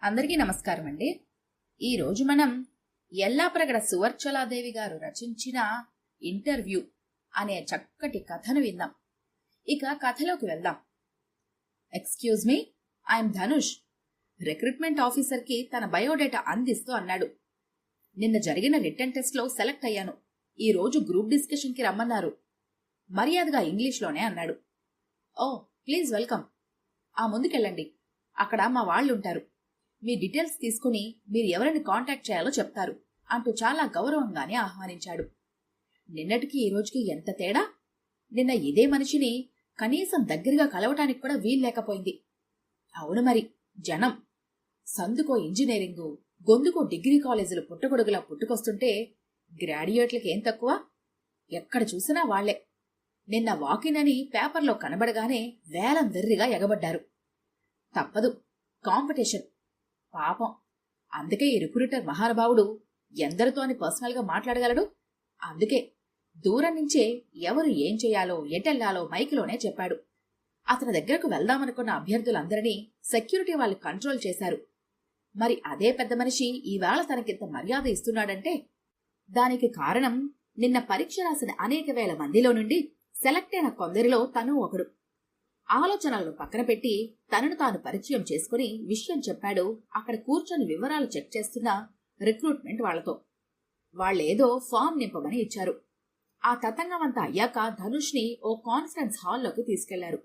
అందరికీ నమస్కారం అండి. ఈరోజు మనం ఎల్లాప్రగడ సువర్చలాదేవి గారు రచించిన ఇంటర్వ్యూ అనే చక్కటి కథను విందాం. ఇక కథలోకి వెళ్దాం. Excuse me, I'm Dhanush. Recruitment ఆఫీసర్కి తన బయోడేటా అందిస్తూ అన్నాడు. నిన్న జరిగిన రిటర్న్ టెస్ట్లో సెలెక్ట్ అయ్యాను. ఈ రోజు గ్రూప్ డిస్కషన్కి రమ్మన్నారు. మర్యాదగా ఇంగ్లీష్లోనే అన్నాడు. ఓ, ప్లీజ్ వెల్కమ్. ఆ ముందుకెళ్ళండి, అక్కడ మా వాళ్ళుంటారు. మీ డీటెయిల్స్ తీసుకుని మీరు ఎవరిని కాంటాక్ట్ చేయాలో చెప్తారు అంటూ చాలా గౌరవంగానే ఆహ్వానించాడు. నిన్నటికి ఈ రోజుకి ఎంత తేడా! నిన్న ఇదే మనిషిని కనీసం దగ్గరగా కలవటానికి కూడా వీల్లేకపోయింది. అవును మరి, జనం సందుకో ఇంజనీరింగు, గొంతుకో డిగ్రీ కాలేజీలు పుట్టగొడుగులా పుట్టుకొస్తుంటే గ్రాడ్యుయేట్లకి ఏం తక్కువ? ఎక్కడ చూసినా వాళ్లే. నిన్న వాకిన్ అని పేపర్లో కనబడగానే వేలం వెర్రిగా ఎగబడ్డారు. తప్పదు, కాంపిటీషన్. పాపం, అందుకే ఈ రిక్రూటర్ మహానుభావుడు ఎందరితో అని పర్సనల్గా మాట్లాడగలడు. అందుకే దూరం నుంచే ఎవరు ఏం చేయాలో ఎటెళ్లాలో మైకులోనే చెప్పాడు. అతని దగ్గరకు వెళ్దామనుకున్న అభ్యర్థులందరినీ సెక్యూరిటీ వాళ్ళు కంట్రోల్ చేశారు. మరి అదే పెద్ద మనిషి ఈవేళ తనకింత మర్యాద ఇస్తున్నాడంటే దానికి కారణం నిన్న పరీక్ష రాసిన అనేక వేల మందిలో నుండి సెలెక్ట్ అయిన కొందరిలో తను ఒకడు. ఆలోచనలను పక్కన పెట్టి తనను తాను పరిచయం చేసుకుని విషయం చెప్పాడు అక్కడ కూర్చొని వివరాలు చెక్ చేస్తున్న రిక్రూట్మెంట్ వాళ్లతో. వాళ్లేదో ఫామ్ నింపమని ఇచ్చారు. ఆ తతంగమంతా అయ్యాక ధనుష్ని ఓ కాన్ఫరెన్స్ హాల్లోకి తీసుకెళ్లారు.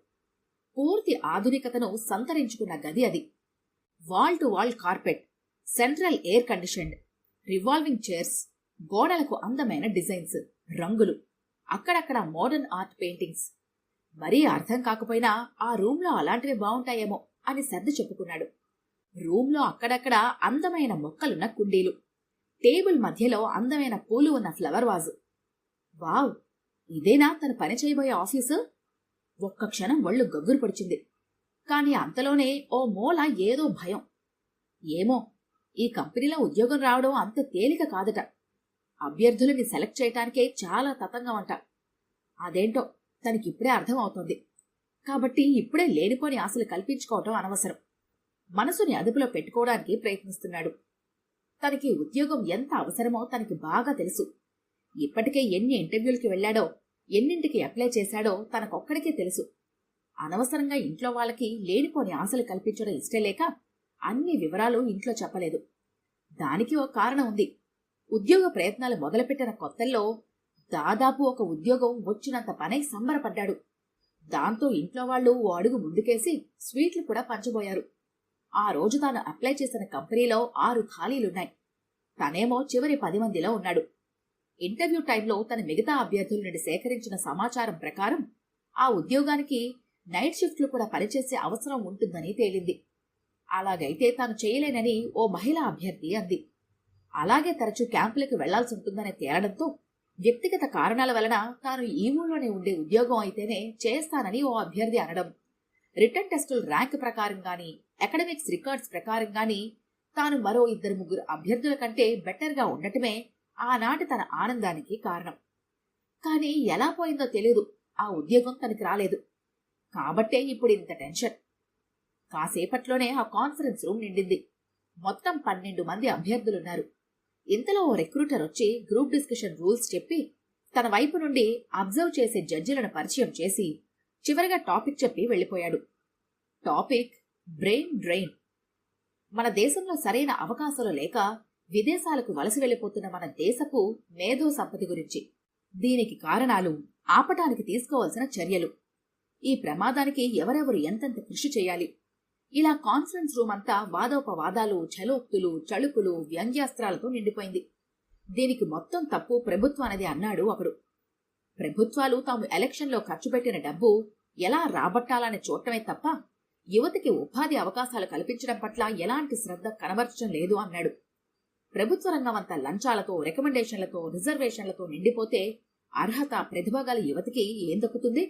పూర్తి ఆధునికతను సంతరించుకున్న గది అది. Wall to wall carpet, central air conditioned, revolving chairs, గోడలకు అందమైన డిజైన్స్, రంగులు, అక్కడక్కడ మోడర్న్ ఆర్ట్ పెయింటింగ్స్. మరీ అర్థం కాకపోయినా ఆ రూంలో అలాంటివి బావుంటాయేమో అని సర్ది చెప్పుకున్నాడు. రూంలో అక్కడక్కడ అందమైన మొక్కలున్న కుండీలు, టేబుల్ మధ్యలో అందమైన పూలు ఉన్న ఫ్లవర్ వాజు. వావ్, ఇదేనా తను పని చేయబోయే ఆఫీసు? ఒక్క క్షణం ఒళ్ళు గగ్గురు పొడిచింది. కాని అంతలోనే ఓ మూల ఏదో భయం. ఏమో, ఈ కంపెనీలో ఉద్యోగం రావడం అంత తేలిక కాదట. అభ్యర్థులని సెలెక్ట్ చేయటానికే చాలా తతంగమంట. అదేంటో తనకిప్పుడే అర్థం అవుతోంది. కాబట్టి ఇప్పుడే లేనిపోని ఆశలు కల్పించుకోవటం అనవసరం. మనసుని అదుపులో పెట్టుకోవడానికి ప్రయత్నిస్తున్నాడు. తనకి ఉద్యోగం ఎంత అవసరమో తనకి బాగా తెలుసు. ఇప్పటికే ఎన్ని ఇంటర్వ్యూలకి వెళ్లాడో, ఎన్నింటికి అప్లై చేశాడో తనకొక్కడికే తెలుసు. అనవసరంగా ఇంట్లో వాళ్ళకి లేనిపోని ఆశలు కల్పించడం ఇష్టలేక అన్ని వివరాలు ఇంట్లో చెప్పలేదు. దానికి ఓ కారణం ఉంది. ఉద్యోగ ప్రయత్నాలు మొదలుపెట్టిన కొత్తల్లో దాదాపు ఒక ఉద్యోగం వచ్చినంత పనై సంబరపడ్డాడు. దాంతో ఇంట్లో వాళ్లు ఓ అడుగు ముందుకేసి స్వీట్లు కూడా పంచబోయారు. ఆ రోజు తాను అప్లై చేసిన కంపెనీలో 6 ఖాళీలున్నాయి. తనేమో చివరి 10 మందిలో ఉన్నాడు. ఇంటర్వ్యూ టైంలో తన మిగతా అభ్యర్థుల నుండి సేకరించిన సమాచారం ప్రకారం ఆ ఉద్యోగానికి నైట్ షిఫ్ట్లు కూడా పనిచేసే అవసరం ఉంటుందని తేలింది. అలాగైతే తాను చేయలేనని ఓ మహిళా అభ్యర్థి అంది. అలాగే తరచూ క్యాంపులకు వెళ్లాల్సి ఉంటుందని తేలడంతో వ్యక్తిగత కారణాల వలన తాను ఈ ఊళ్ళోనే ఉండే ఉద్యోగం అయితేనే చేస్తానని ఓ అభ్యర్థి అనడం, రిటర్న్ టెస్టుల ర్యాంక్ ప్రకారం గాని అకాడమిక్స్ రికార్డ్స్ ప్రకారం గాని తాను మరో 2-3 అభ్యర్థుల కంటే బెటర్గా ఉండటమే ఆనాటి తన ఆనందానికి కారణం. కాని ఎలా పోయిందో తెలియదు, ఆ ఉద్యోగం తనకి రాలేదు. కాబట్టే ఇప్పుడు ఇంత టెన్షన్. కాసేపట్లోనే ఆ కాన్ఫరెన్స్ రూమ్ నిండింది. మొత్తం 12 మంది అభ్యర్థులున్నారు. ఇంతలో ఓ రిక్రూటర్ వచ్చి గ్రూప్ డిస్కషన్ రూల్స్ చెప్పి తన వైపు నుండి అబ్జర్వ్ చేసే జడ్జిలను పరిచయం చేసి చివరిగా టాపిక్ చెప్పి వెళ్లిపోయాడు. Topic brain drain. మన దేశంలో సరైన అవకాశాలు లేక విదేశాలకు వలస వెళ్లిపోతున్న మన దేశపు మేధో సంపత్తి గురించి, దీనికి కారణాలు, ఆపటానికి తీసుకోవాల్సిన చర్యలు, ఈ ప్రమాదానికి ఎవరెవరు ఎంతెంత కృషి చేయాలి. ఇలా కాన్ఫరెన్స్ రూమ్ అంతా వాదోపవాదాలు, ఛలోక్తులు, చళుకులు, వ్యంగ్యాస్త్రాలతో నిండిపోయింది. దీనికి మొత్తం తప్పు ప్రభుత్వానిది అన్నాడు ఒకడు. ప్రభుత్వాలు తాము ఎలక్షన్లో ఖర్చు పెట్టిన డబ్బు ఎలా రాబట్టాలని చూడటమే తప్ప యువతకి ఉపాధి అవకాశాలు కల్పించడం పట్ల ఎలాంటి శ్రద్ధ కనబరచడం లేదు అన్నాడు. ప్రభుత్వ రంగం అంతా లంచాలతో, రికమెండేషన్లతో, రిజర్వేషన్లతో నిండిపోతే అర్హత, ప్రతిభ గల యువతకి ఏం దక్కుతుంది?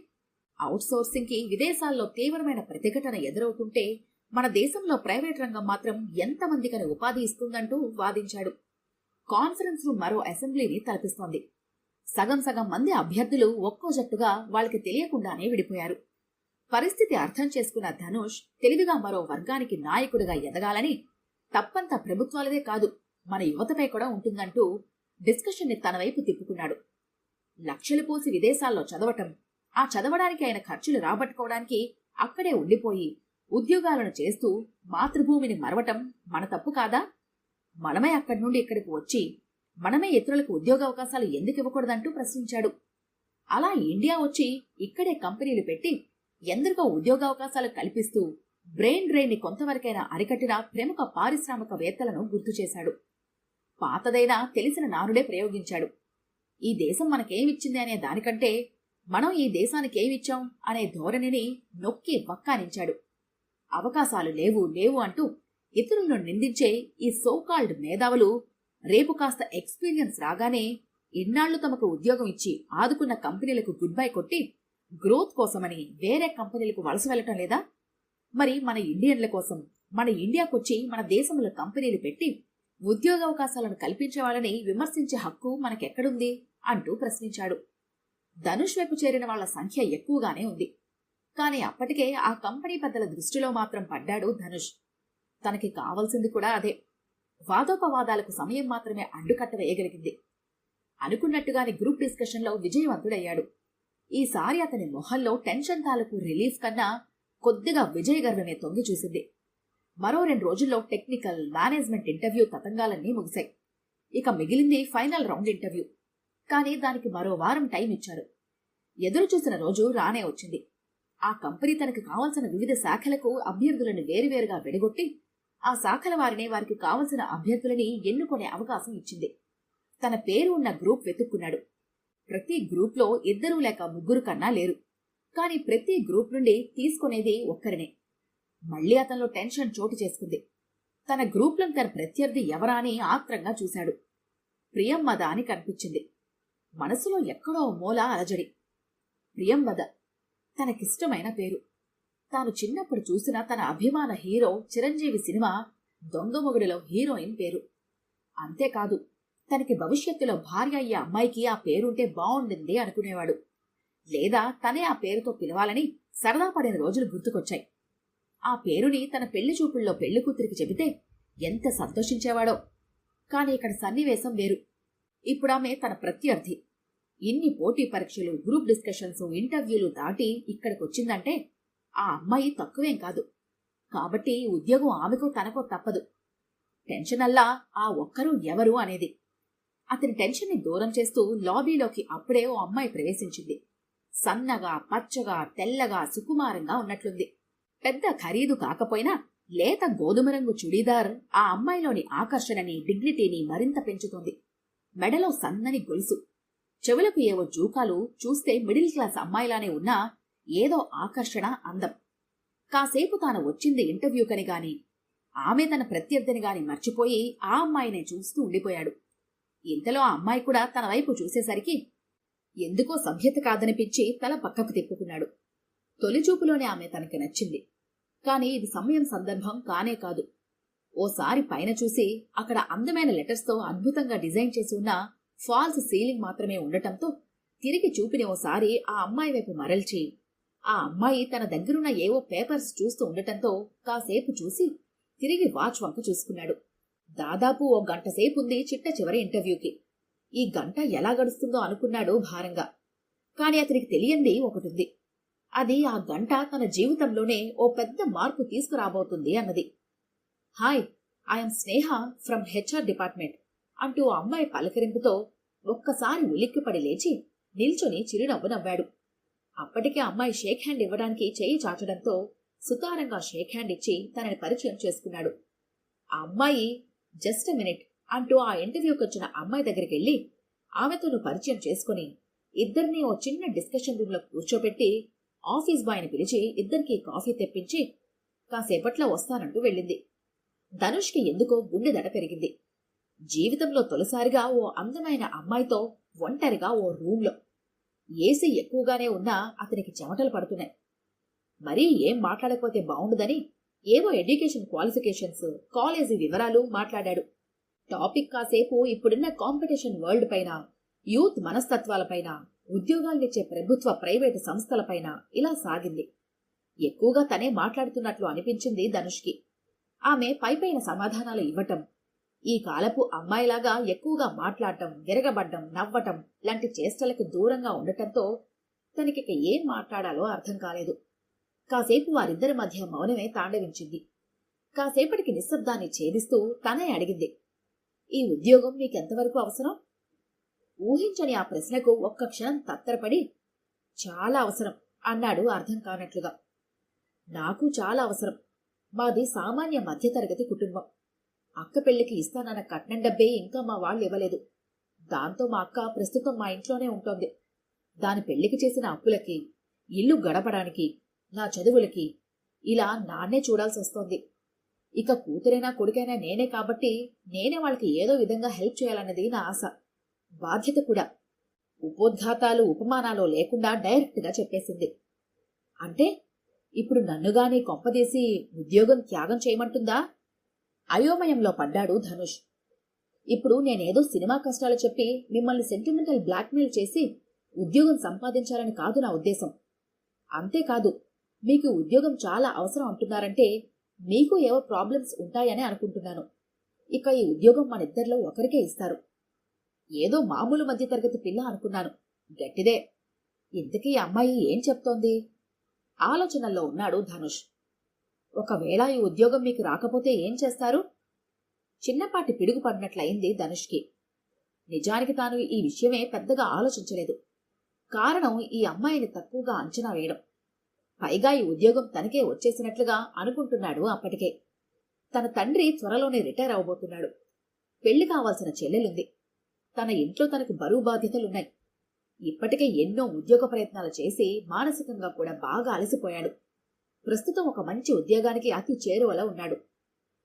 అవుట్సోర్సింగ్ కి విదేశాల్లో తీవ్రమైన ప్రతిఘటన ఎదురవుతుంటే మన దేశంలో ప్రైవేట్ రంగం మాత్రం ఎంతమందికని ఉపాధి ఇస్తుందంటూ వాదించాడు. కాన్ఫరెన్స్ రూమ్ మరో అసెంబ్లీని తలపిస్తోంది. సగం సగం మంది అభ్యర్థులు ఒక్కో జట్టుగా వాళ్ళకి తెలియకుండానే విడిపోయారు. పరిస్థితి అర్థం చేసుకున్న ధనుష్ తెలివిగా మరో వర్గానికి నాయకుడిగా ఎదగాలని తప్పంతా ప్రభుత్వాలదే కాదు, మన యువతపై కూడా ఉంటుందంటూ డిస్కషన్ని తన వైపు తిప్పుకున్నాడు. లక్షలు పోసి విదేశాల్లో చదవటం, ఆ చదవడానికి ఆయన ఖర్చులు రాబట్టుకోవడానికి అక్కడే ఉండిపోయి ఉద్యోగాలను చేస్తూ మాతృభూమిని మరవటం మన తప్పు కాదా? మనమే అక్కడి నుండి ఇక్కడికి వచ్చి మనమే ఇతరులకు ఉద్యోగావకాశాలు ఎందుకు ఇవ్వకూడదంటూ ప్రశ్నించాడు. అలా ఇండియా వచ్చి ఇక్కడే కంపెనీలు పెట్టి ఎందరికో ఉద్యోగావకాశాలు కల్పిస్తూ బ్రెయిన్ డ్రైన్ ని కొంతవరకైనా అరికట్టిన ప్రముఖ పారిశ్రామికవేత్తలను గుర్తు చేశాడు. పాతదైనా తెలిసిన నానుడే ప్రయోగించాడు. ఈ దేశం మనకేమిచ్చింది అనే దానికంటే మనం ఈ దేశానికేమిచ్చాం అనే ధోరణిని నొక్కి వక్కానించాడు. అవకాశాలు లేవు లేవు అంటూ ఇతరులను నిందించే ఈ సోకాల్డ్ మేధావులు రేపు కాస్త ఎక్స్పీరియన్స్ రాగానే ఇన్నాళ్లు తమకు ఉద్యోగం ఇచ్చి ఆదుకున్న కంపెనీలకు గుడ్ బై కొట్టి గ్రోత్ కోసమని వేరే కంపెనీలకు వలస వెళ్లటం లేదా? మరి మన ఇండియన్ల కోసం మన ఇండియాకొచ్చి మన దేశంలో కంపెనీలు పెట్టి ఉద్యోగావకాశాలను కల్పించే వాళ్ళని విమర్శించే హక్కు మనకెక్కడుంది అంటూ ప్రశ్నించాడు. ధనుష్ వైపు చేరిన వాళ్ల సంఖ్య ఎక్కువగానే ఉంది. కానీ అప్పటికే ఆ కంపెనీ పెద్దల దృష్టిలో మాత్రం పడ్డాడు ధనుష్. తనకి కావాల్సింది కూడా అదే. వాదోపవాదాలకు సమయం మాత్రమే అడ్డుకట్ట వేయగలిగింది. అనుకున్నట్టుగానే గ్రూప్ డిస్కషన్లో విజయవంతుడయ్యాడు. ఈసారి అతని మొహంలో టెన్షన్ తాలూకు రిలీఫ్ కన్నా కొద్దిగా విజయ గర్వమే తొంగి చూసింది. మరో 2 రోజుల్లో టెక్నికల్, మేనేజ్మెంట్ ఇంటర్వ్యూ తతంగాలన్నీ ముగిశాయి. ఇక మిగిలింది ఫైనల్ రౌండ్ ఇంటర్వ్యూ. కానీ దానికి మరో వారం టైం ఇచ్చారు. ఎదురు చూసిన రోజు రానే వచ్చింది. ఆ కంపెనీ తనకు కావలసిన వివిధ శాఖలకు అభ్యర్థులను వేరువేరుగా విడగొట్టి ఆ శాఖల వారిని వారికి కావలసిన అభ్యర్థులని ఎన్నుకునే అవకాశం ఇచ్చింది. తన పేరు ఉన్న గ్రూప్ వెతుక్కున్నాడు. ప్రతి గ్రూప్లో 2 లేక 3 కన్నా లేరు. కానీ ప్రతి గ్రూప్ నుండి తీసుకునేది ఒక్కరినే. మళ్లీ అతనిలో టెన్షన్ చోటు చేసుకుంది. తన గ్రూప్లో తన ప్రత్యర్థి ఎవరా అని ఆత్రంగా చూశాడు. ప్రియంవద అని కనిపించింది. మనసులో ఎక్కడో మూల అలజడి. ప్రియంవద తనకిష్టమైన పేరు. తాను చిన్నప్పుడు చూసిన తన అభిమాన హీరో చిరంజీవి సినిమా దొంగమొగుడిలో హీరోయిన్ పేరు. అంతేకాదు, తనకి భవిష్యత్తులో భార్య అయ్యే అమ్మాయికి ఆ పేరుంటే బావుండింది అనుకునేవాడు. లేదా తనే ఆ పేరుతో పిలవాలని సరదా పడిన రోజులు గుర్తుకొచ్చాయి. ఆ పేరుని తన పెళ్లి చూపుల్లో పెళ్లి కూతురికి చెబితే ఎంత సంతోషించేవాడో. కాని ఇక్కడ సన్నివేశం వేరు. ఇప్పుడామె తన ప్రత్యర్థి. ఇన్ని పోటీ పరీక్షలు, గ్రూప్ డిస్కషన్స్, ఇంటర్వ్యూలు దాటి ఇక్కడికొచ్చిందంటే ఆ అమ్మాయి తక్కువేం కాదు. కాబట్టి ఉద్యోగం ఆమెకో తనకో తప్పదు. టెన్షనల్లా ఆ ఒక్కరూ ఎవరు అనేది. అతని టెన్షన్ని దూరం చేస్తూ లాబీలోకి అప్పుడే ఓ అమ్మాయి ప్రవేశించింది. సన్నగా, పచ్చగా, తెల్లగా, సుకుమారంగా ఉన్నట్లుంది. పెద్ద ఖరీదు కాకపోయినా లేత గోధుమ రంగు చుడీదార్ ఆ అమ్మాయిలోని ఆకర్షణని, డిగ్నిటీని మరింత పెంచుతోంది. మెడలో సన్నని గొలుసు, చెవులకు ఏవో జూకాలు చూస్తే మిడిల్ క్లాస్ అమ్మాయిలానే ఉన్నా ఏదో ఆకర్షణ, అందం. కాసేపు తాను వచ్చింది ఇంటర్వ్యూకని గాని ఆమె తన ప్రత్యర్థిని గాని మర్చిపోయి ఆ అమ్మాయినే చూస్తూ ఉండిపోయాడు. ఇంతలో ఆ అమ్మాయి కూడా తన వైపు చూసేసరికి ఎందుకో సభ్యత కాదనిపించి తల పక్కకు తిప్పుకున్నాడు. తొలిచూపులోనే ఆమె తనకి నచ్చింది. కాని ఇది సమయం, సందర్భం కానే కాదు. ఓసారి పైన చూసి అక్కడ అందమైన లెటర్స్తో అద్భుతంగా డిజైన్ చేసి ఉన్న ఫాల్స్ సీలింగ్ మాత్రమే ఉండటంతో తిరిగి చూపిని ఓసారి ఆ అమ్మాయి వైపు మరల్చి ఆ అమ్మాయి తన దగ్గరున్న ఏవో పేపర్స్ చూస్తూ ఉండటంతో కాసేపు చూసి తిరిగి వాచ్ వంక చూసుకున్నాడు. దాదాపు ఓ గంట సేపుంది చిట్ట చివరి ఇంటర్వ్యూకి. ఈ గంట ఎలా గడుస్తుందో అనుకున్నాడు భారంగా. కాని అతనికి తెలియంది ఒకటుంది. అది ఆ గంట తన జీవితంలోనే ఓ పెద్ద మార్పు తీసుకురాబోతుంది అన్నది. Hi, I'm Sneha from HR department అంటూ ఆ అమ్మాయి పలకరింపుతో ఒక్కసారి ఉలిక్కిపడి లేచి నిల్చొని చిరునవ్వు నవ్వాడు. అప్పటికే అమ్మాయి షేక్ హ్యాండ్ ఇవ్వడానికి చేయి చాచడంతో సుతారంగా షేక్ హ్యాండ్ ఇచ్చి తనని పరిచయం చేసుకున్నాడు. ఆ అమ్మాయి జస్ట్ మినిట్ అంటూ ఆ ఇంటర్వ్యూకి వచ్చిన అమ్మాయి దగ్గరికి వెళ్లి ఆమెతోను పరిచయం చేసుకుని ఇద్దరినీ ఓ చిన్న డిస్కషన్ రూమ్ లో కూర్చోబెట్టి ఆఫీస్ బాయ్ని పిలిచి ఇద్దరికీ కాఫీ తెప్పించి కాసేపట్లో వస్తానంటూ వెళ్ళింది. ధనుష్కి ఎందుకో గుండె దడ పెరిగింది. జీవితంలో తొలిసారిగా ఓ అందమైన అమ్మాయితో ఒంటరిగా ఓ రూంలో. ఏసీ ఎక్కువగానే ఉన్నా అతనికి చెమటలు పడుతున్నాయి. మరీ ఏం మాట్లాడకపోతే బావుండదని ఏవో ఎడ్యుకేషన్ క్వాలిఫికేషన్స్, కాలేజీ వివరాలు మాట్లాడాడు. టాపిక్ కాసేపు ఇప్పుడున్న కాంపిటీషన్ వరల్డ్ పైన, యూత్ మనస్తత్వాలపైన, ఉద్యోగాలనిచ్చే ప్రభుత్వ, ప్రైవేటు సంస్థలపైన ఇలా సాగింది. ఎక్కువగా తనే మాట్లాడుతున్నట్లు అనిపించింది ధనుష్కి. ఆమె పైపైన సమాధానాలు ఇవ్వటం, ఈ కాలపు అమ్మాయిలాగా ఎక్కువగా మాట్లాడటం, విరగబడ్డం, నవ్వటం లాంటి చేష్టలకు దూరంగా ఉండటంతో తనకిక ఏం మాట్లాడాలో అర్థం కాలేదు. కాసేపు వారిద్దరి మధ్య మౌనమే తాండవించింది. కాసేపటికి నిశ్శబ్దాన్ని ఛేదిస్తూ తనే అడిగింది, ఈ ఉద్యోగం మీకెంతవరకు అవసరం? ఊహించని ఆ ప్రశ్నకు ఒక్క క్షణం తత్తరపడి, చాలా అవసరం అన్నాడు అర్థం కానట్లుగా. నాకు చాలా అవసరం. మాది సామాన్య మధ్యతరగతి కుటుంబం. అక్క పెళ్లికి ఇస్తానన్న కట్నం డబ్బే ఇంకా మా వాళ్ళు ఇవ్వలేదు. దాంతో మా అక్క ప్రస్తుతం మా ఇంట్లోనే ఉంటోంది. దాని పెళ్లికి చేసిన అప్పులకి, ఇల్లు గడపడానికి, నా చదువులకి ఇలా నాన్నే చూడాల్సి వస్తోంది. ఇక కూతురైనా కొడుకైనా నేనే కాబట్టి నేనే వాళ్ళకి ఏదో విధంగా హెల్ప్ చేయాలన్నది నా ఆశ, బాధ్యత కూడా. ఉపోద్ఘాతాలు ఉపమానాలు లేకుండా డైరెక్ట్గా చెప్పేసింది. అంటే ఇప్పుడు నన్నుగానే కొంపదీసి ఉద్యోగం త్యాగం చేయమంటుందా? అయోమయంలో పడ్డాడు ధనుష్. ఇప్పుడు నేనేదో సినిమా కష్టాలు చెప్పి మిమ్మల్ని సెంటిమెంటల్ బ్లాక్మెయిల్ చేసి ఉద్యోగం సంపాదించాలని కాదు నా ఉద్దేశం. అంతేకాదు, మీకు ఉద్యోగం చాలా అవసరం అంటున్నారంటే మీకు ఏవో ప్రాబ్లమ్స్ ఉంటాయనే అనుకుంటున్నాను. ఇక ఈ ఉద్యోగం మనిద్దరిలో ఒకరికే ఇస్తారు. ఏదో మామూలు మధ్యతరగతి పిల్ల అనుకున్నాను. గట్టిదే. ఇంతకీ అమ్మాయి ఏం చెప్తోంది? ఆలోచనల్లో ఉన్నాడు ధనుష్. ఒకవేళ ఈ ఉద్యోగం మీకు రాకపోతే ఏం చేస్తారు? చిన్నపాటి పిడుగు పడినట్లయింది ధనుష్కి. నిజానికి తాను ఈ విషయమే పెద్దగా ఆలోచించలేదు. కారణం ఈ అమ్మాయిని తక్కువగా అంచనా వేయడం. పైగా ఈ ఉద్యోగం తనకే వచ్చేసినట్లుగా అనుకుంటున్నాడు అప్పటికే. తన తండ్రి త్వరలోనే రిటైర్ అవబోతున్నాడు. పెళ్లి కావాల్సిన చెల్లెలుంది. తన ఇంట్లో తనకు బరువు బాధ్యతలున్నాయి. ఇప్పటికే ఎన్నో ఉద్యోగ ప్రయత్నాలు చేసి మానసికంగా కూడా బాగా అలసిపోయాడు. ప్రస్తుతం ఒక మంచి ఉద్యోగానికి అతి చేరువలో ఉన్నాడు.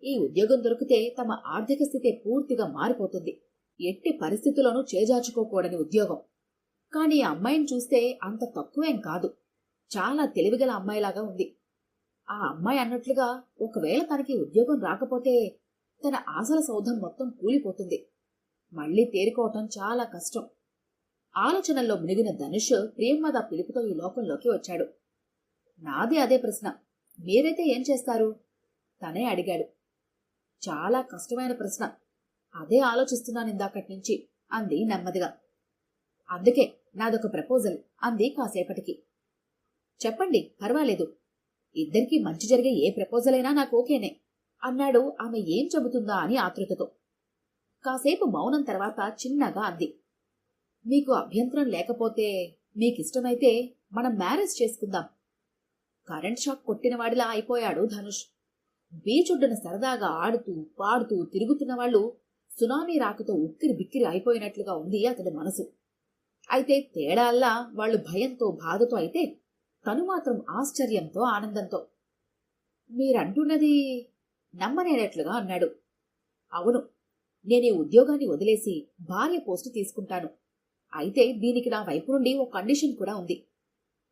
ఈ ఉద్యోగం దొరికితే తమ ఆర్థిక స్థితి పూర్తిగా మారిపోతుంది. ఎట్టి పరిస్థితుల్లోనూ చేజార్చుకోకూడని ఉద్యోగం. కానీ ఆ అమ్మాయిని చూస్తే అంత తక్కువేం కాదు. చాలా తెలివిగల అమ్మాయిలాగా ఉంది. ఆ అమ్మాయి అన్నట్లుగా ఒకవేళ తనకి ఉద్యోగం రాకపోతే తన ఆశల సౌధం మొత్తం కూలిపోతుంది. మళ్లీ తేరుకోవటం చాలా కష్టం. ఆలోచనల్లో మునిగిన ధనుష్ ప్రియమ్మద పిలుపుతో ఈ లోకంలోకి వచ్చాడు. నాది అదే ప్రశ్న. మీరైతే ఏం చేస్తారు? తనే అడిగాడు. చాలా కష్టమైన ప్రశ్న. అదే ఆలోచిస్తున్నాను ఇందాకటి నుంచి అంది నెమ్మదిగా. అందుకే నాదొక ప్రపోజల్ అంది కాసేపటికి. చెప్పండి, పర్వాలేదు. ఇద్దరికీ మంచి జరిగే ఏ ప్రపోజల్ అయినా నాకు ఓకేనే అన్నాడు ఆమె ఏం చెబుతుందా అని ఆతృతతో. కాసేపు మౌనం తర్వాత చిన్నగా అంది. మీకు అభ్యంతరం లేకపోతే, మీకిష్టమైతే మనం మ్యారేజ్ చేసుకుందాం. కరెంట్ షాక్ కొట్టినవాడిలా అయిపోయాడు ధనుష్. బీచుడ్డున సరదాగా ఆడుతూ పాడుతూ తిరుగుతున్న వాళ్ళు సునామీ రాకతో ఉక్కిరి బిక్కిరి అయిపోయినట్లుగా ఉంది అతడి మనసు. అయితే తేడాల్లా వాళ్లు భయంతో బాధతో అయితే తను మాత్రం ఆశ్చర్యంతో ఆనందంతో. మీరంటున్నది నమ్మనేనట్లుగా అన్నాడు. అవును, నేనే ఉద్యోగాన్ని వదిలేసి భార్య పోస్టు తీసుకుంటాను. అయితే దీనికి నా వైపు నుండి ఓ కండిషన్ కూడా ఉంది.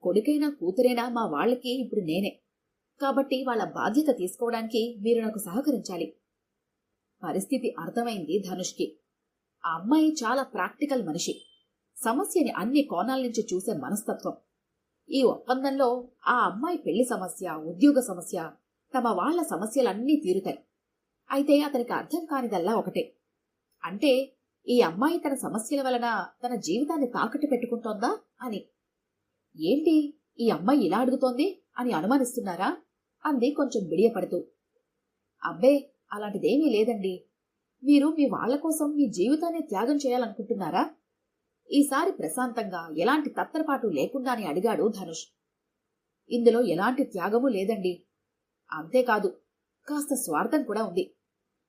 కొడుకైనా కూతురైనా మా వాళ్ళకి ఇప్పుడు నేనే. కాబట్టి వాళ్ళ బాధ్యత తీసుకోవడానికి మీరు నాకు సహకరించాలి. పరిస్థితి అర్థమైంది ధనుష్కి. ఆ అమ్మాయి చాలా ప్రాక్టికల్ మనిషి. సమస్యని అన్ని కోణాల నుంచి చూసే మనస్తత్వం. ఈ ఒప్పందంలో ఆ అమ్మాయి పెళ్లి సమస్య, ఉద్యోగ సమస్య, తమ వాళ్ల సమస్యలన్నీ తీరుతాయి. అయితే అతనికి అర్థం కానిదల్లా ఒకటే. అంటే ఈ అమ్మాయి తన సమస్యల వలన తన జీవితాన్ని తాకట్టు పెట్టుకుంటోందా అని. ఏంటి ఈ అమ్మాయి ఇలా అడుగుతోంది అని అనుమానిస్తున్నారా అంది కొంచెం బిడియపడుతూ. అబ్బే, అలాంటిదేమీ లేదండి. మీరు మీ వాళ్ల కోసం మీ జీవితాన్ని త్యాగం చేయాలనుకుంటున్నారా? ఈసారి ప్రశాంతంగా ఎలాంటి తత్తరపాటు లేకుండానే అడిగాడు ధనుష్. ఇందులో ఎలాంటి త్యాగమూ లేదండి. అంతేకాదు, కాస్త స్వార్థం కూడా ఉంది.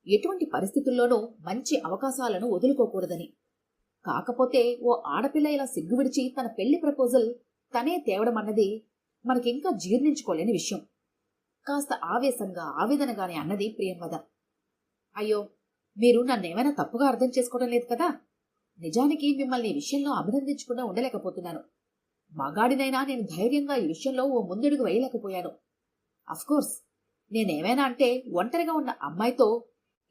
ఎటువంటి పరిస్థితుల్లోనూ మంచి అవకాశాలను వదులుకోకూడదని. కాకపోతే ఓ ఆడపిల్ల ఇలా సిగ్గు విడిచి తన పెళ్లి ప్రపోజల్ తనే తేవడమన్నది మనకింకా జీర్ణించుకోలేని విషయం. కాస్త ఆవేశంగా ఆవేదనగానే అన్నది ప్రియంవద. అయ్యో, మీరు నన్నేమైనా తప్పుగా అర్థం చేసుకోవడం లేదు కదా? నిజానికి మిమ్మల్ని ఈ విషయంలో అభినందించకుండా ఉండలేకపోతున్నాను. మగాడినైనా నేను ధైర్యంగా ఈ విషయంలో ఓ ముందడుగు వేయలేకపోయాను. అఫ్కోర్స్, నేనేమైనా అంటే ఒంటరిగా ఉన్న అమ్మాయితో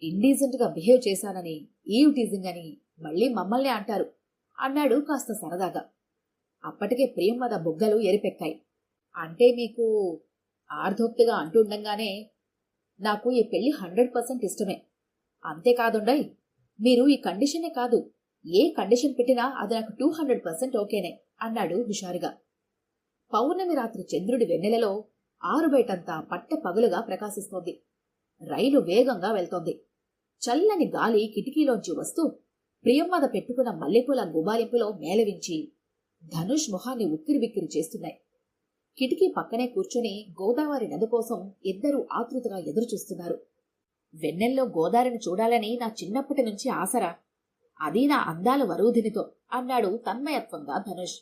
ఇండీసెంట్ గా బిహేవ్ చేశానని, ఈవ్ టీజింగ్ అని మళ్లీ మమ్మల్నే అంటారు అన్నాడు కాస్త సరదాగా. అప్పటికే ప్రియంవద బుగ్గలు ఎరిపెక్కాయి. అంటే మీకు ఆర్ధోక్తిగా అంటుండగానే నాకు ఈ పెళ్లి 100% ఇష్టమే. అంతేకాదుండయ్, మీరు ఈ కండిషనే కాదు, ఏ కండిషన్ పెట్టినా అది నాకు 200% ఓకేనే అన్నాడు హుషారుగా. పౌర్ణమి రాత్రి చంద్రుడి వెన్నెలలో ఆరుబయటంతా పట్ట పగులుగా ప్రకాశిస్తోంది. రైలు వేగంగా వెళ్తోంది. చల్లని గాలి కిటికీలోంచి వస్తూ ప్రియంవద పెట్టుకున్న మల్లెపూల గుబాలింపులో మేళవించి ధనుష్ మొహాన్ని ఉక్కిరిబిక్కిరి చేస్తున్నాయి. కిటికీ పక్కనే కూర్చొని గోదావరి నది కోసం ఇద్దరూ ఆతృతగా ఎదురుచూస్తున్నారు. వెన్నెల్లో గోదావరిని చూడాలని నా చిన్నప్పటి నుంచి ఆసరా, అది నా అందాల వరూధినితో అన్నాడు తన్మయత్వంగా ధనుష్.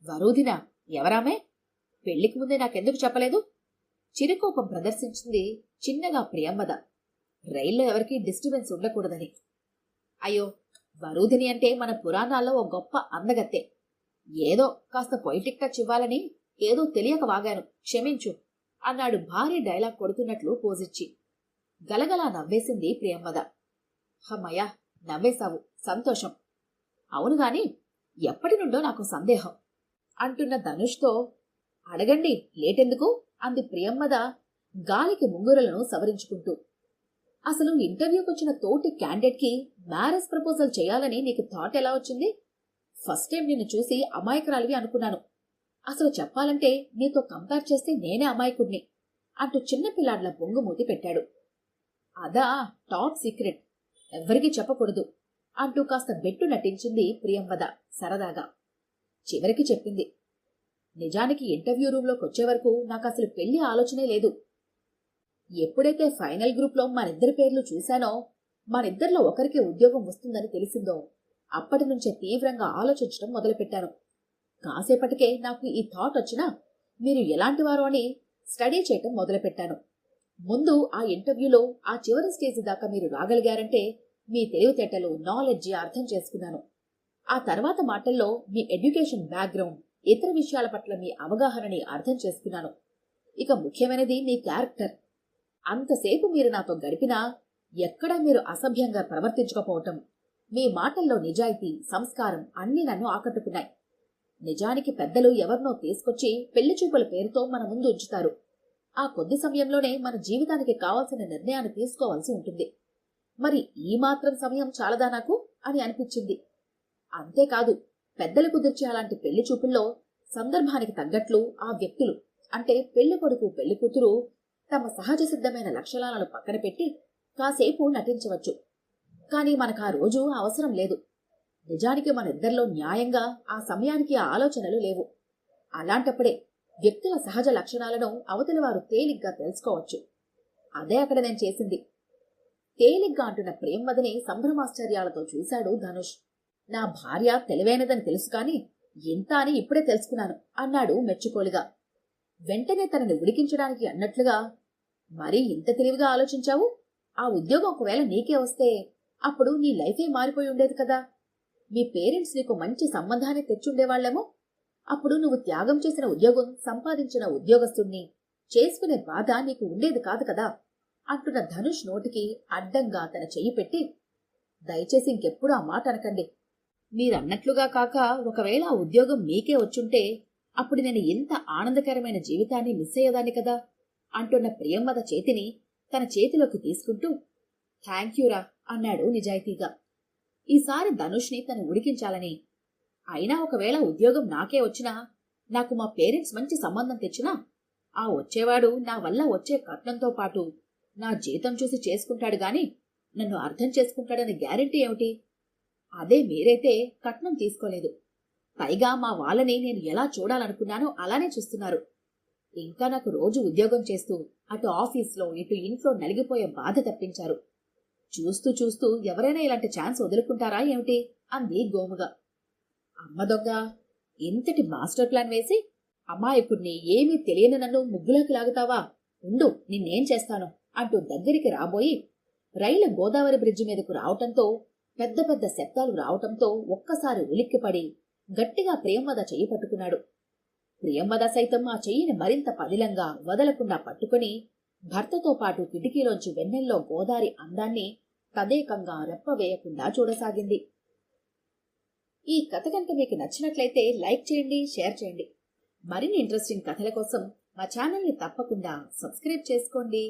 వరూధిన? ఎవరామే? పెళ్లికి ముందే నాకెందుకు చెప్పలేదు? చిరుకోపం ప్రదర్శించింది చిన్నగా ప్రియంవద. రైల్లో ఎవరికీ డిస్టర్బెన్స్ ఉండకూడదని. అయ్యో, వరూధిని అంటే మన పురాణాల్లో ఓ గొప్ప అందగత్తె. ఏదో కాస్త పొయిటిక్ టచ్ ఇవ్వాలని ఏదో తెలియక వాగాను, క్షమించు అన్నాడు భారీ డైలాగ్ కొడుతున్నట్లు పోజిచ్చి. గలగలా నవ్వేసింది ప్రియంవద. హమ్మయ్యా, నవ్వేశావు, సంతోషం. అవునుగాని ఎప్పటి నుండో నాకు సందేహం అంటున్న ధనుష్తో, అడగండి, లేటెందుకు అంది ప్రియంవద గాలికి ముంగురులను సవరించుకుంటూ. అసలు ఇంటర్వ్యూకొచ్చిన తోటి క్యాండిడేట్కి మ్యారేజ్ ప్రపోజల్ చేయాలని నీకు థాట్ ఎలా వచ్చింది? ఫస్ట్ టైం నిన్ను చూసి అమాయకురాలివి అనుకున్నాను. అసలు చెప్పాలంటే నీతో కంపేర్ చేస్తే నేనే అమాయకుడిని అంటూ చిన్నపిల్లాడ్ల బొంగుమూతి పెట్టాడు. అదా టాప్ సీక్రెట్, ఎవ్వరికీ చెప్పకూడదు అంటూ కాస్త బెట్టు నటించింది ప్రియంవద సరదాగా. చివరికి చెప్పింది, నిజానికి ఇంటర్వ్యూ రూంలోకి వచ్చే వరకు నాకసలు పెళ్లి ఆలోచనే లేదు. ఎప్పుడైతే ఫైనల్ గ్రూప్లో మనిద్దరి పేర్లు చూశానో, మనిద్దరిలో ఒకరికి ఉద్యోగం వస్తుందని తెలిసిందో అప్పటి నుంచే తీవ్రంగా ఆలోచించడం మొదలుపెట్టాను. కాసేపటికే నాకు ఈ థాట్ వచ్చినా మీరు ఎలాంటివారో అని స్టడీ చేయటం మొదలుపెట్టాను. ముందు ఆ ఇంటర్వ్యూలో ఆ చివరి స్టేజ్ దాకా మీరు రాగలిగారంటే మీ తెలివితేటలు, నాలెడ్జి అర్థం చేసుకున్నాను. ఆ తర్వాత మాటల్లో మీ ఎడ్యుకేషన్ బ్యాక్గ్రౌండ్, ఇతర విషయాల పట్ల మీ అవగాహనని అర్థం చేసుకున్నాను. ఇక ముఖ్యమైనది మీ క్యారెక్టర్. అంతసేపు మీరు నాతో గడిపినా ఎక్కడా మీరు అసభ్యంగా ప్రవర్తించకపోవటం, మీ మాటల్లో నిజాయితీ, సంస్కారం అన్నీ నన్ను ఆకట్టుకున్నాయి. నిజానికి పెద్దలు ఎవరినో తీసుకొచ్చి పెళ్లి చూపుల పేరుతో మన ముందు ఉంచుతారు. ఆ కొద్ది సమయంలోనే మన జీవితానికి కావాల్సిన నిర్ణయాన్ని తీసుకోవాల్సి ఉంటుంది. మరి ఈ మాత్రం సమయం చాలదా నాకు అని అనిపించింది. అంతేకాదు, పెద్దలు కుదిర్చే అలాంటి పెళ్లి చూపుల్లో సందర్భానికి తగ్గట్లు ఆ వ్యక్తులు, అంటే పెళ్లి కొడుకు పెళ్లి కూతురు, తమ సహజ సిద్ధమైన లక్షణాలను పక్కన పెట్టి కాసేపు నటించవచ్చు. కానీ మనకు ఆ రోజు అవసరం లేదు. నిజానికి మన ఇద్దరిలో న్యాయంగా ఆ సమయానికి ఆ ఆలోచనలు లేవు. అలాంటప్పుడే వ్యక్తుల సహజ లక్షణాలను అవతలి వారు తేలిగ్గా తెలుసుకోవచ్చు. అదే అక్కడ నేను చేసింది. తేలిగ్గా అంటున్న ప్రేమవదని సంభ్రమాశ్చర్యాలతో చూశాడు ధనుష్. నా భార్య తెలివైనదని తెలుసు కాని ఎంత అని ఇప్పుడే తెలుసుకున్నాను అన్నాడు మెచ్చుకోలుగా. వెంటనే తనని ఉడికించడానికి అన్నట్లుగా, మరీ ఇంత తెలివిగా ఆలోచించావు? ఆ ఉద్యోగం ఒకవేళ నీకే వస్తే అప్పుడు నీ లైఫే మారిపోయి ఉండేది కదా. మీ పేరెంట్స్ నీకు మంచి సంబంధాన్ని తెచ్చుండేవాళ్లేమో. అప్పుడు నువ్వు త్యాగం చేసిన ఉద్యోగం, సంపాదించిన ఉద్యోగస్తుణ్ణి చేసుకునే బాధ నీకు ఉండేది కాదు కదా అంటున్న ధనుష్ నోటికి అడ్డంగా తన చెయ్యి పెట్టి, దయచేసి ఇంకెప్పుడు ఆ మాట అనకండి. మీరన్నట్లుగా కాక ఒకవేళ ఆ ఉద్యోగం మీకే వచ్చుంటే అప్పుడు నేను ఎంత ఆనందకరమైన జీవితాన్ని మిస్ అయ్యేదాన్ని కదా అంటున్న ప్రియంవద చేతిని తన చేతిలోకి తీసుకుంటూ, థ్యాంక్యూరా అన్నాడు నిజాయితీగా. ఈసారి ధనుష్ని తను ఉడికించాలని. అయినా ఒకవేళ ఉద్యోగం నాకే వచ్చినా, నాకు మా పేరెంట్స్ మంచి సంబంధం తెచ్చినా, ఆ వచ్చేవాడు నా వల్ల వచ్చే కట్నంతో పాటు నా జీతం చూసి చేసుకుంటాడు గాని నన్ను అర్థం చేసుకుంటాడని గ్యారెంటీ ఏమిటి? అదే మీరైతే కట్నం తీసుకోలేదు. పైగా మా వాళ్ళని నేను ఎలా చూడాలనుకున్నానో అలానే చూస్తున్నారు. ఇంకా నాకు రోజు ఉద్యోగం చేస్తూ అటు ఆఫీస్లో ఇటు ఇంట్లో నలిగిపోయే బాధ తప్పించారు. చూస్తూ చూస్తూ ఎవరైనా ఇలాంటి ఛాన్స్ వదులుకుంటారా ఏమిటి అంది గోముగా. అమ్మ దొంగ, ఇంతటి మాస్టర్ ప్లాన్ వేసి అమాయకుడిని, ఏమీ తెలియని నన్ను ముగ్గులోకి లాగుతావా? ఉండు, నిన్నేం చేస్తాను అంటూ దగ్గరికి రాబోయి రైలు గోదావరి బ్రిడ్జి మీదకు రావటంతో పెద్ద పెద్ద శబ్దాలు రావటంతో ఒక్కసారి ఉలిక్కిపడి గట్టిగా ప్రియంవద చెయ్యి పట్టుకున్నాడు. ప్రియంవద సైతం ఆ చెయ్యిని మరింత పదిలంగా వదలకుండా పట్టుకుని భర్తతో పాటు కిటికీలోంచి వెన్నెల్లో గోదారి అందాన్ని తదేకంగా రెప్పవేయకుండా చూడసాగింది. ఈ కథ కనుక మీకు నచ్చినట్లయితే లైక్ చేయండి, షేర్ చేయండి. మరిన్ని ఇంట్రెస్టింగ్ కథల కోసం మా ఛానల్ని తప్పకుండా సబ్స్క్రైబ్ చేసుకోండి.